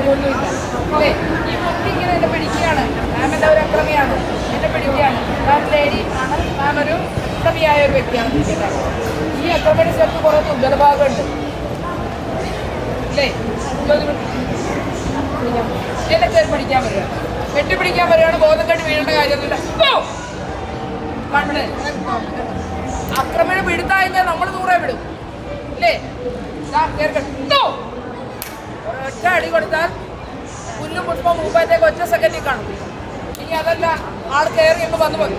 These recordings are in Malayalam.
കാര്യമൊന്നുമില്ല അല്ലേ? ഈ കുട്ടി ഇങ്ങനെ എന്നെ പിടിക്കുകയാണ്, മാം എന്താ ഒരു അക്രമിയാണ്, എന്നെ പിടിക്കുകയാണ്, മാം ലേഡി ആണ്, മാം ഒരു അക്രമിയായ ഒരു വ്യക്തിയാണ് ഇരിക്കുന്നത്. ഈ അക്രമിയുടെ ചേർത്ത് കുറേ ദുർബലഭാഗമുണ്ട് അല്ലേ? എന്നെ കയറി പിടിക്കാൻ വരികയാണ്, കെട്ടിപ്പിടിക്കാൻ വരികയാണ്, ബോധം കെട്ടി വീഴേണ്ട കാര്യമൊന്നുമില്ല. കണ്ണ് അക്രമിനെ പിടുത്താ കഴിഞ്ഞാൽ നമ്മൾ ദൂരെ വിടും അല്ലേ? ഒറ്റ അടി കൊടുത്താൽ പുല്ലും പുഷ്പം മുമ്പായത്തേക്ക് ഒറ്റ സെക്കൻഡിൽ കാണും. ഇനി അതല്ല, ആൾ കയറി എന്ന് വന്നു പോയി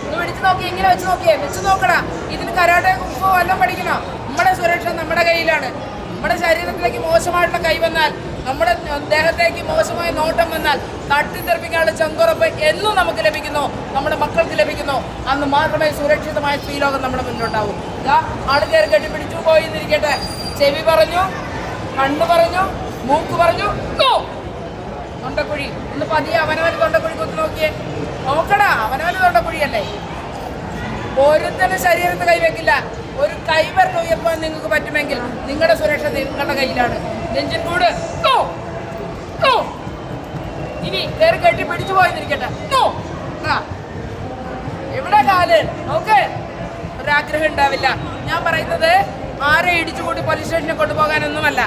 ഒന്ന് പിടിച്ചു നോക്കി, ഇങ്ങനെ വെച്ച് നോക്കടാ. ഇതിന് കരാട്ടെ കുമ്പോ എല്ലാം പഠിക്കണം. നമ്മുടെ സുരക്ഷ നമ്മുടെ കയ്യിലാണ്. നമ്മുടെ ശരീരത്തിലേക്ക് മോശമായിട്ടുള്ള കൈ വന്നാൽ, നമ്മുടെ ദേഹത്തേക്ക് മോശമായ നോട്ടം വന്നാൽ തട്ടിത്തെറിപ്പിക്കാനുള്ള ചെങ്കുറപ്പ് എന്നും നമുക്ക് ലഭിക്കുന്നു, നമ്മുടെ മക്കൾക്ക് ലഭിക്കുന്നു. അന്ന് മാത്രമേ സുരക്ഷിതമായ സ്ത്രീലോകം നമ്മുടെ മുന്നിലുണ്ടാവും. ആള് കയറി കെട്ടിപ്പിടിച്ചു പോയി എന്നിരിക്കട്ടെ, ചെവി പറഞ്ഞു, കണ്ണ് പറഞ്ഞു, മൂക്ക് പറഞ്ഞു, തൊണ്ടക്കുഴി ഒന്ന് പതിയെ അവനവന് തൊണ്ടക്കുഴി കുത്തി നോക്കിയേ. നോക്കടാ, അവനവന് തൊണ്ടക്കുഴിയല്ലേ. ഒരുത്തന്നെ ശരീരത്ത് കൈവെക്കില്ല. ഒരു കൈവരൽ ഉയർത്താൻ നിങ്ങൾക്ക് പറ്റുമെങ്കിൽ നിങ്ങളുടെ സുരക്ഷ നിങ്ങളുടെ കയ്യിലാണ്. നെഞ്ചിൻ കൂട് ഇനി കയറി കെട്ടി പിടിച്ചു പോയിരിക്കട്ടെ. എവിടെ കാല് നോക്ക്. ഒരാഗ്രഹം ഉണ്ടാവില്ല. ഞാൻ പറയുന്നത് ആരെ ഇടിച്ചുകൂടി പോലീസ് സ്റ്റേഷനിൽ കൊണ്ടുപോകാനൊന്നുമല്ല.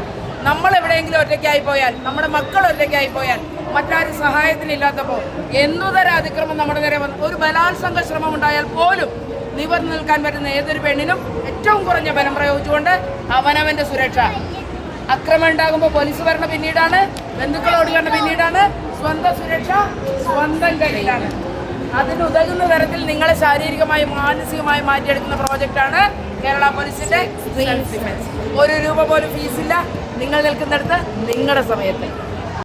നമ്മൾ എവിടെയെങ്കിലും ഒറ്റയ്ക്കായി പോയാൽ, നമ്മുടെ മക്കൾ ഒറ്റയ്ക്കായി പോയാൽ, മറ്റാരും സഹായത്തിനില്ലാത്തപ്പോൾ എന്തുതരം അതിക്രമം നമ്മുടെ നേരെ വന്നു, ഒരു ബലാത്സംഗ ശ്രമം ഉണ്ടായാൽ പോലും നിവർന്നു നിൽക്കാൻ പറ്റുന്ന ഏതൊരു പെണ്ണിനും ഏറ്റവും കുറഞ്ഞ ബലം പ്രയോഗിച്ചുകൊണ്ട് അവനവന്റെ സുരക്ഷ. അക്രമം ഉണ്ടാകുമ്പോൾ പോലീസ് വരണ പിന്നീടാണ്, ബന്ധുക്കൾ ഓടിക്കേണ്ട പിന്നീടാണ്. സ്വന്തം സുരക്ഷ സ്വന്തം കയ്യിലാണ്. അതിനുതകുന്ന തരത്തിൽ നിങ്ങളെ ശാരീരികമായും മാനസികമായും മാറ്റിയെടുക്കുന്ന പ്രോജക്റ്റാണ് കേരള പോലീസിന്റെ സെൽഫ് ഡിഫെൻസ്. 1 രൂപ പോലും ഫീസില്ല. നിങ്ങൾ നിൽക്കുന്നിടത്ത് നിങ്ങളുടെ സമയത്ത്